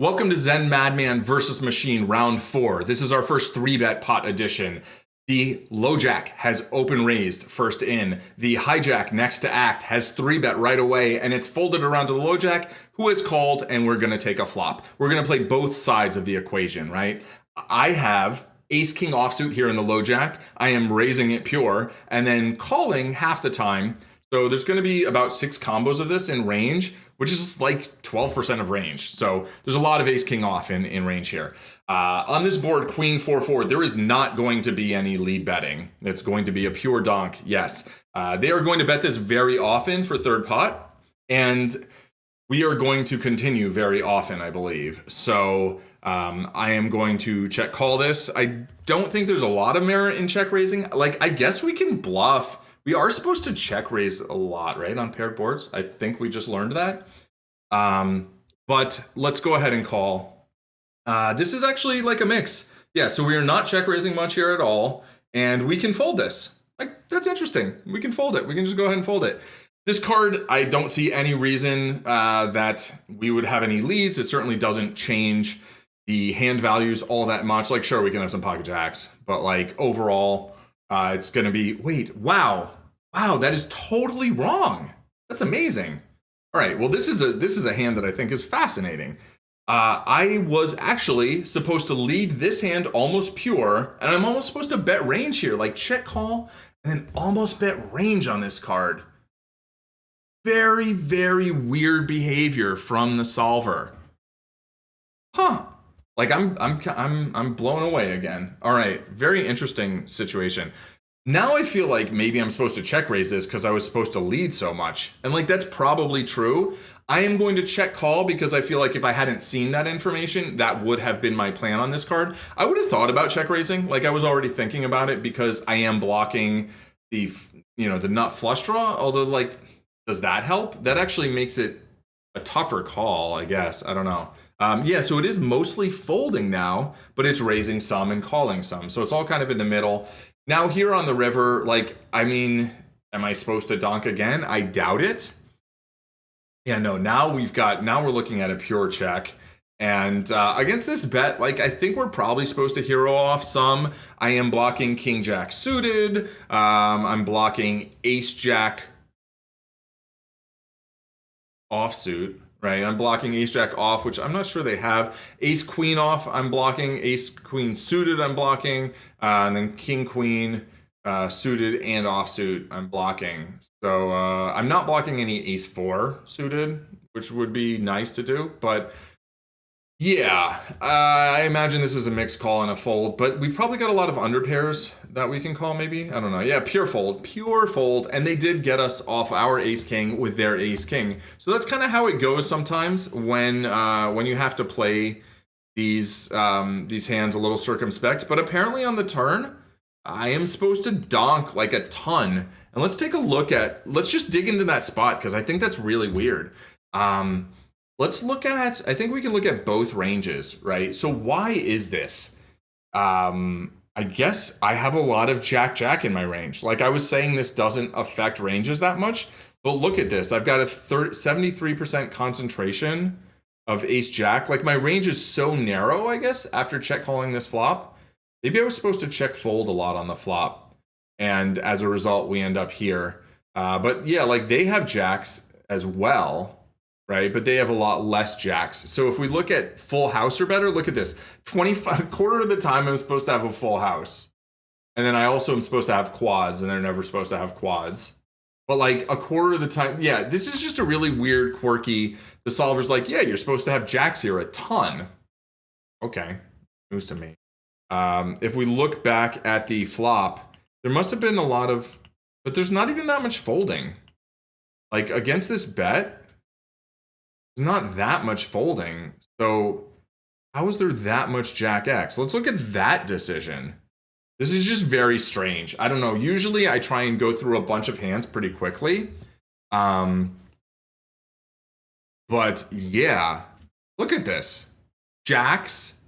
Welcome to ZenMadman versus Machine round 4. This is our first 3-bet pot edition. The low jack has open raised first in. The hijack next to act has 3-bet right away, and it's folded around to the low jack, who is called, and we're going to take a flop. We're going to play both sides of the equation, right? I have ace king offsuit here in the low jack. I am raising it pure and then calling half the time. So there's going to be about 6 combos of this in range, which is like 12% of range. So there's a lot of ace king off in range here. On this board, queen 4-4, there is not going to be any lead betting. It's going to be a pure donk, yes. They are going to bet this very often for third pot, and we are going to continue very often, I believe. So I am going to check call this. I don't think there's a lot of merit in check raising. Like, I guess we can bluff. We are supposed to check raise a lot, right, on paired boards. I think we just learned that. But let's go ahead and call. This is actually like a mix. Yeah, so we are not check raising much here at all, and we can fold this. Like, that's interesting. We can fold it. We can just go ahead and fold it. This card, I don't see any reason that we would have any leads. It certainly doesn't change the hand values all that much. Like, sure, we can have some pocket jacks, but like overall, it's going to be, wow, that is totally wrong. That's amazing. All right, well, this is a hand that I think is fascinating. I was actually supposed to lead this hand almost pure, and I'm almost supposed to bet range here, like check call, and then almost bet range on this card. Very, very weird behavior from the solver. Huh. Like I'm blown away again. All right, very interesting situation. Now I feel like maybe I'm supposed to check raise this because I was supposed to lead so much. And like, that's probably true. I am going to check call because I feel like if I hadn't seen that information, that would have been my plan on this card. I would have thought about check raising. Like, I was already thinking about it because I am blocking the nut flush draw. Although, like, does that help? That actually makes it a tougher call, I guess. I don't know. Yeah, so it is mostly folding now, but it's raising some and calling some. So it's all kind of in the middle. Now here on the river, like, I mean, am I supposed to donk again? I doubt it. Yeah, no, now we're looking at a pure check. And against this bet, like, I think we're probably supposed to hero off some. I am blocking king jack suited. I'm blocking ace jack offsuit. Right, I'm blocking ace jack off, which I'm not sure they have. Ace queen off, I'm blocking. Ace queen suited, I'm blocking. And then king queen suited and offsuit, I'm blocking. So I'm not blocking any ace 4 suited, which would be nice to do. But yeah, I imagine this is a mixed call and a fold. But we've probably got a lot of underpairs that we can call, maybe. I don't know. Yeah, pure fold. And they did get us off our ace king with their ace king. So that's kind of how it goes sometimes when you have to play these hands a little circumspect. But apparently on the turn, I am supposed to donk like a ton. And let's take a look at, let's just dig into that spot because I think that's really weird. Let's look at, I think we can look at both ranges, right? So why is this? I guess I have a lot of jack in my range. Like I was saying, this doesn't affect ranges that much, but look at this. I've got a 73% concentration of ace jack. Like my range is so narrow, I guess, after check calling this flop. Maybe I was supposed to check fold a lot on the flop. And as a result, we end up here. But yeah, like they have jacks as well. Right, but they have a lot less jacks. So if we look at full house or better, look at this. 25% of the time I'm supposed to have a full house. And then I also am supposed to have quads, and they're never supposed to have quads. But like a quarter of the time, yeah, this is just a really weird, quirky, the solver's like, yeah, you're supposed to have jacks here a ton. Okay, news to me. If we look back at the flop, there must have been a lot of, but there's not even that much folding. Like against this bet, not that much folding. So how is there that much jack X? Let's look at that decision. This is just very strange. I don't know. Usually I try and go through a bunch of hands pretty quickly. But yeah, look at this. Jacks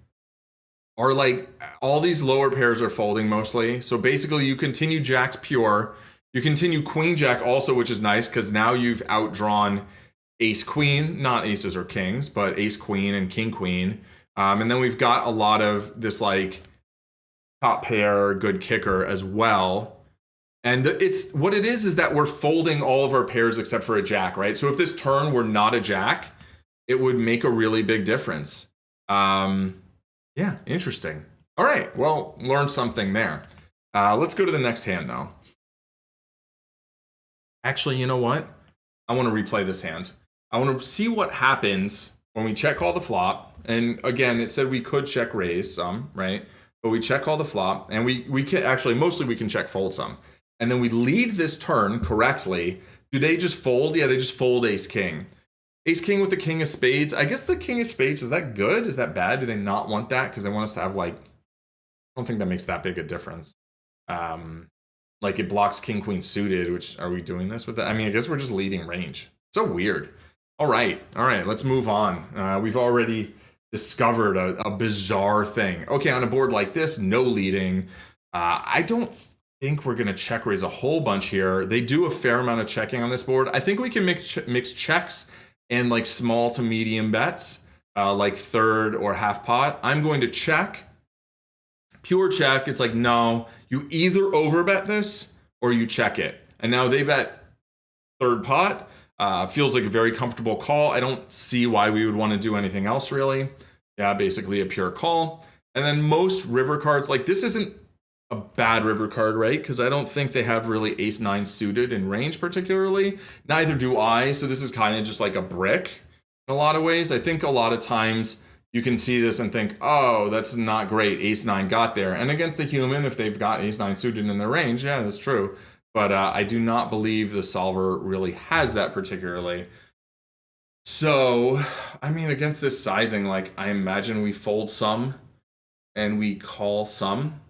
are like, all these lower pairs are folding mostly. So basically you continue jacks pure. You continue queen jack also, which is nice because now you've outdrawn ace queen, not aces or kings, but ace queen and king queen. And then we've got a lot of this like top pair, good kicker as well. And it's what it is that we're folding all of our pairs except for a jack, right? So if this turn were not a jack, it would make a really big difference. Yeah, interesting. All right, well, learned something there. Let's go to the next hand though. Actually, you know what? I want to replay this hand. I want to see what happens when we check call the flop. And again, it said we could check raise some, right? But we check call the flop, and we can actually, mostly we can check fold some. And then we lead this turn correctly. Do they just fold? Yeah, they just fold ace king. Ace king with the king of spades. I guess the king of spades, is that good? Is that bad? Do they not want that? Because they want us to have like, I don't think that makes that big a difference. Like it blocks king queen suited, which, are we doing this with that? I mean, I guess we're just leading range. So weird. All right, let's move on. We've already discovered a bizarre thing. Okay, on a board like this, no leading. I don't think we're gonna check raise a whole bunch here. They do a fair amount of checking on this board. I think we can mix checks and like small to medium bets, like third or half pot. I'm going to check. Pure check. It's like, no, you either overbet this or you check it. And now they bet third pot. Feels like a very comfortable call. I don't see why we would want to do anything else really. Yeah, basically a pure call. And then most river cards, like this isn't a bad river card, right? Because I don't think they have really ace nine suited in range particularly. Neither do I. So this is kind of just like a brick in a lot of ways. I think a lot of times you can see this and think, oh, that's not great. Ace nine got there. And against a human, if they've got ace nine suited in their range, yeah, that's true. But I do not believe the solver really has that particularly. So, I mean, against this sizing, like I imagine we fold some and we call some.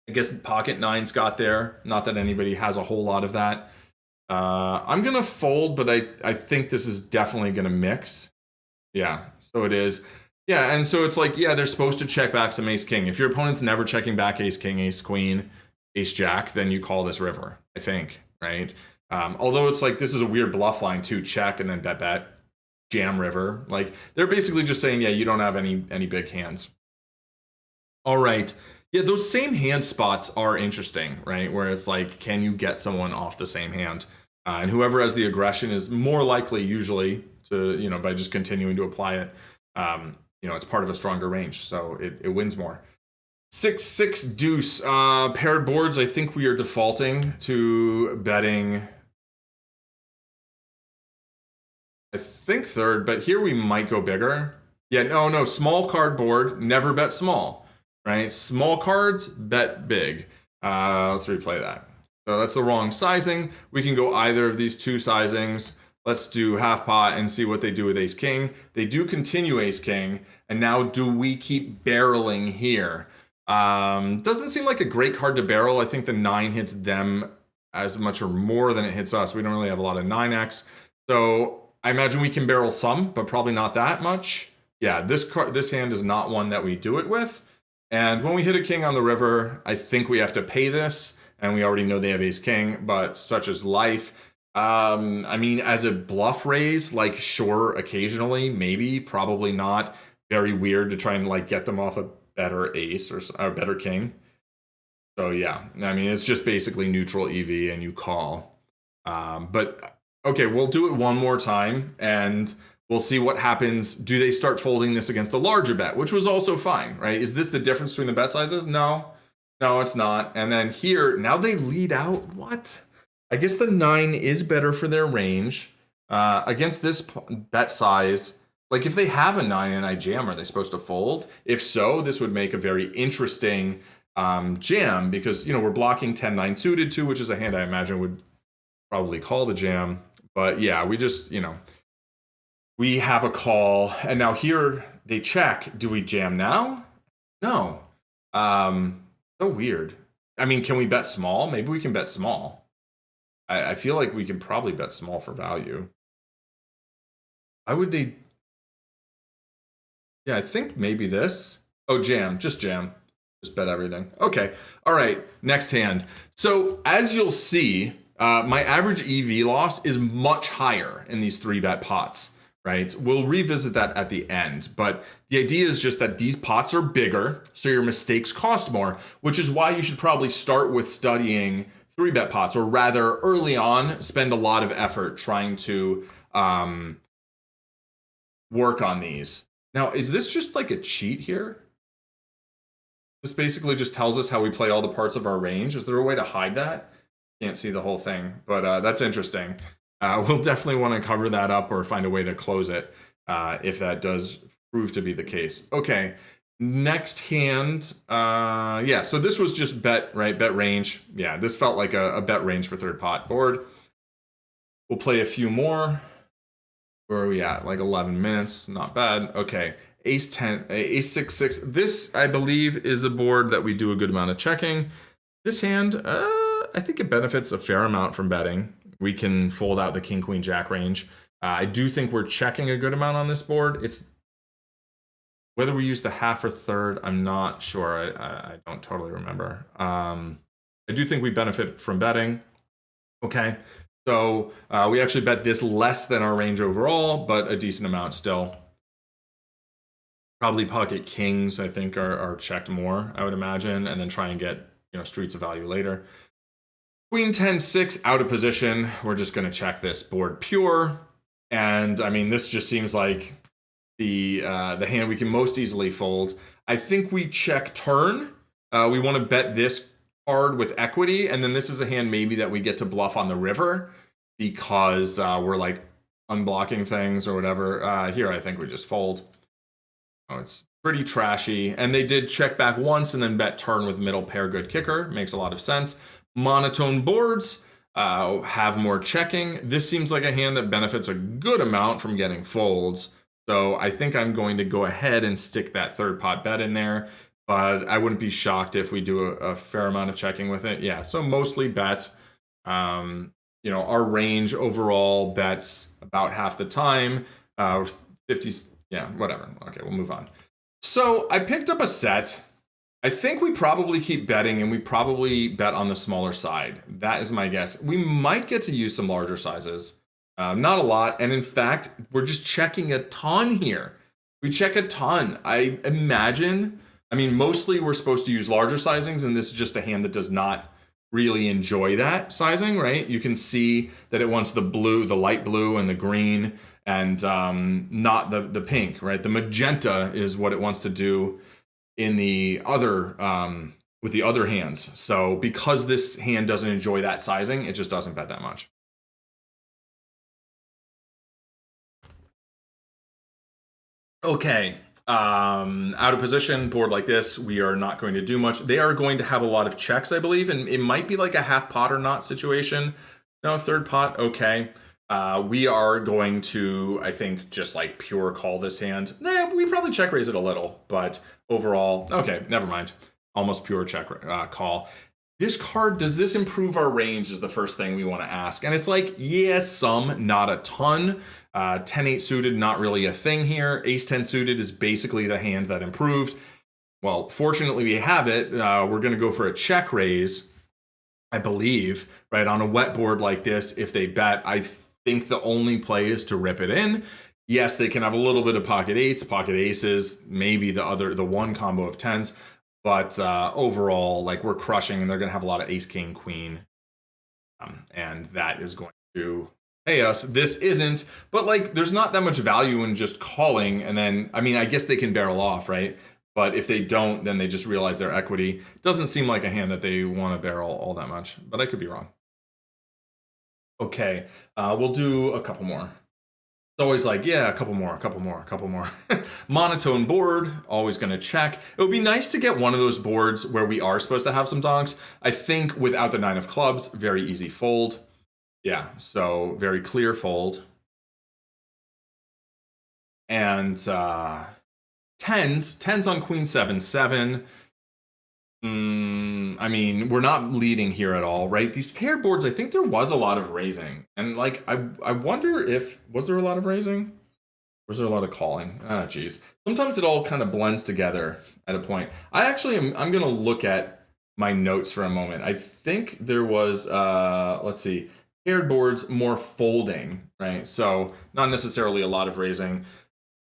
I guess pocket nines got there. Not that anybody has a whole lot of that. I'm going to fold, but I think this is definitely going to mix. Yeah, so it is. Yeah, and so it's like, yeah, they're supposed to check back some ace king. If your opponent's never checking back ace king, ace queen, ace jack, then you call this river, I think, right? Although it's like, this is a weird bluff line too, check and then bet, jam river. Like they're basically just saying, yeah, you don't have any big hands. All right. Yeah, those same hand spots are interesting, right? Where it's like, can you get someone off the same hand? And whoever has the aggression is more likely usually to, by just continuing to apply it. It's part of a stronger range, so it wins more. 6-6 deuce. Paired boards, I think we are defaulting to betting, I think third, but here we might go bigger. Yeah, no, small card board, never bet small, right? Small cards, bet big. Let's replay that. So that's the wrong sizing. We can go either of these two sizings. Let's do half pot and see what they do with ace king. They do continue ace king, and now do we keep barreling here? Doesn't seem like a great card to barrel. I think the 9 hits them as much or more than it hits us. We don't really have a lot of 9x. So I imagine we can barrel some, but probably not that much. Yeah, this hand is not one that we do it with. And when we hit a king on the river, I think we have to pay this. And we already know they have ace king, but such is life. I mean, as a bluff raise, like sure, occasionally, maybe, probably not. Very weird to try and like get them off a better ace or a better king. So yeah, I mean, it's just basically neutral EV and you call. But okay, we'll do it one more time and we'll see what happens. Do they start folding this against the larger bet, which was also fine, right? Is this the difference between the bet sizes? No, it's not. And then here, now they lead out. What? I guess the 9 is better for their range. Against this bet size, like if they have a 9 and I jam, are they supposed to fold? If so, this would make a very interesting jam because, we're blocking 10-9 suited too, which is a hand I imagine would probably call the jam. But yeah, we just, we have a call. And now here they check. Do we jam now? No. So weird. I mean, can we bet small? Maybe we can bet small. I feel like we can probably bet small for value. Why would they? Yeah, I think maybe this. Oh, jam. Just bet everything. Okay. All right. Next hand. So as you'll see, My average EV loss is much higher in these 3-bet pots, right? We'll revisit that at the end, but the idea is just that these pots are bigger, so your mistakes cost more, which is why you should probably start with studying 3-bet pots, or rather early on, spend a lot of effort trying to work on these. Now, is this just like a cheat here? This basically just tells us how we play all the parts of our range. Is there a way to hide that? Can't see the whole thing, but that's interesting. We'll definitely want to cover that up or find a way to close it if that does prove to be the case. Okay, next hand. Yeah, so this was just bet, right? Bet range. Yeah, this felt like a bet range for third pot board. We'll play a few more. Where are we at? Like 11 minutes. Not bad. Okay. Ace 10, ace 6, 6. This, I believe, is a board that we do a good amount of checking. This hand, I think it benefits a fair amount from betting. We can fold out the king, queen, jack range. I do think we're checking a good amount on this board. It's whether we use the half or third, I'm not sure. I don't totally remember. I do think we benefit from betting. Okay. So we actually bet this less than our range overall, but a decent amount still. Probably pocket kings, I think, are checked more, I would imagine, and then try and get streets of value later. Queen 10, 6 out of position. We're just going to check this board pure. And I mean, this just seems like the hand we can most easily fold. I think we check turn. We want to bet this card with equity, and then this is a hand maybe that we get to bluff on the river because we're like unblocking things or whatever. Here, I think we just fold. Oh, it's pretty trashy. And they did check back once and then bet turn with middle pair good kicker. Makes a lot of sense. Monotone boards have more checking. This seems like a hand that benefits a good amount from getting folds. So I think I'm going to go ahead and stick that third pot bet in there. But I wouldn't be shocked if we do a fair amount of checking with it. Yeah, so mostly bets. Our range overall bets about half the time. 50, yeah, whatever. Okay, we'll move on. So I picked up a set. I think we probably keep betting, and we probably bet on the smaller side. That is my guess. We might get to use some larger sizes. Not a lot. And in fact, we're just checking a ton here. We check a ton. I imagine... I mean, mostly we're supposed to use larger sizings, and this is just a hand that does not really enjoy that sizing, right? You can see that it wants the blue, the light blue and the green, and not the pink, right? The magenta is what it wants to do in the other, with the other hands. So because this hand doesn't enjoy that sizing, it just doesn't bet that much. Okay. Out of position, board like this, we are not going to do much. They are going to have a lot of checks, I believe, and it might be like a half pot or not situation. No, third pot, okay. We are going to, I think, just like pure call this hand. We probably check raise it a little, but overall, okay, never mind. Almost pure check call. This card, does this improve our range is the first thing we want to ask. And it's like, yeah, some, not a ton. 10-8 suited, not really a thing here. Ace-10 suited is basically the hand that improved. Well, fortunately we have it. We're going to go for a check raise, I believe, right? On a wet board like this, if they bet, I think the only play is to rip it in. Yes, they can have a little bit of pocket eights, pocket aces, maybe the one combo of tens. But overall, like, we're crushing, and they're going to have a lot of ace, king, queen. And that is going to pay us. This isn't, but like, there's not that much value in just calling. And then, I mean, I guess they can barrel off, right? But if they don't, then they just realize their equity. Doesn't seem like a hand that they want to barrel all that much, but I could be wrong. Okay, we'll do a couple more. It's always like, yeah, a couple more. Monotone board, always going to check. It would be nice to get one of those boards where we are supposed to have some donks. I think without the 9 of clubs, very easy fold. Yeah, so very clear fold. And tens on queen 7-7. I mean, we're not leading here at all, right? These paired boards, I think there was a lot of raising. And like, I wonder if, was there a lot of raising? Was there a lot of calling? Ah, geez. Sometimes it all kind of blends together at a point. I'm going to look at my notes for a moment. I think there was, let's see, paired boards, more folding, right? So not necessarily a lot of raising.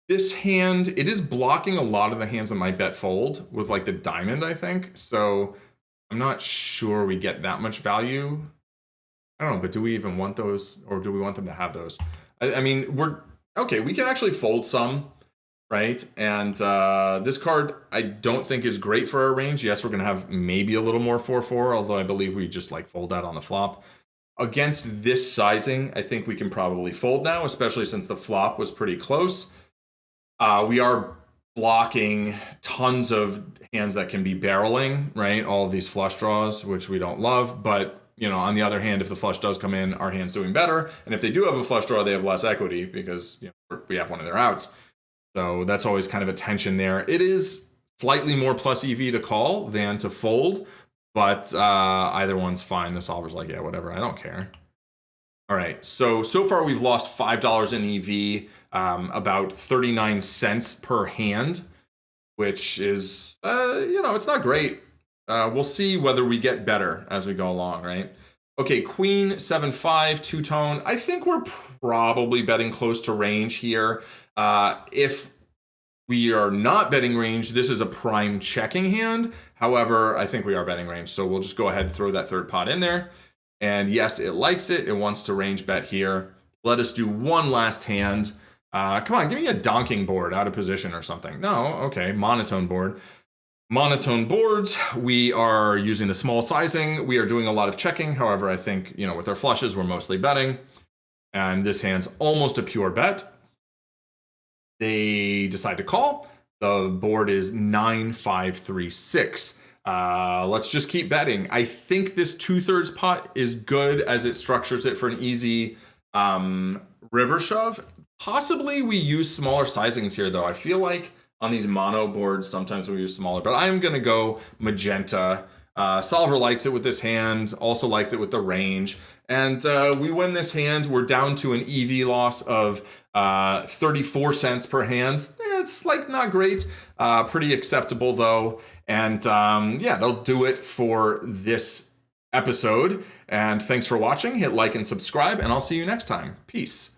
This hand, it is blocking a lot of the hands that might bet fold with like the diamond, I think. So I'm not sure we get that much value. I don't know, but do we even want those, or do we want them to have those? I mean, okay, we can actually fold some, right? And this card, I don't think is great for our range. Yes, we're going to have maybe a little more 4-4, although I believe we just like fold that on the flop. Against this sizing, I think we can probably fold now, especially since the flop was pretty close. We are blocking tons of hands that can be barreling, right? All of these flush draws, which we don't love. But, you know, on the other hand, if the flush does come in, our hand's doing better. And if they do have a flush draw, they have less equity because, you know, we have one of their outs. So that's always kind of a tension there. It is slightly more plus EV to call than to fold, but either one's fine. The solver's like, yeah, whatever, I don't care. All right, so far we've lost $5 in EV, about 39 cents per hand, which is, you know, it's not great. We'll see whether we get better as we go along, right? Okay, Queen 7-5, two-tone. I think we're probably betting close to range here. If we are not betting range, this is a prime checking hand. However, I think we are betting range, so we'll just go ahead and throw that third pot in there. And yes, it likes it. It wants to range bet here. Let us do one last hand. Come on, give me a donking board out of position or something. No, okay, monotone board. Monotone boards, we are using the small sizing. We are doing a lot of checking. However, I think, you know, with our flushes, we're mostly betting. And this hand's almost a pure bet. They decide to call. The board is 9-5-3-6. Let's just keep betting. I think this 2/3 pot is good as it structures it for an easy river shove. Possibly we use smaller sizings here, though. I feel like on these mono boards, sometimes we use smaller, but I'm going to go magenta. Solver likes it with this hand, also likes it with the range. And we win this hand. We're down to an EV loss of 34 cents per hand. It's like not great, pretty acceptable though. And yeah, that'll do it for this episode. And thanks for watching. Hit like and subscribe, and I'll see you next time. Peace.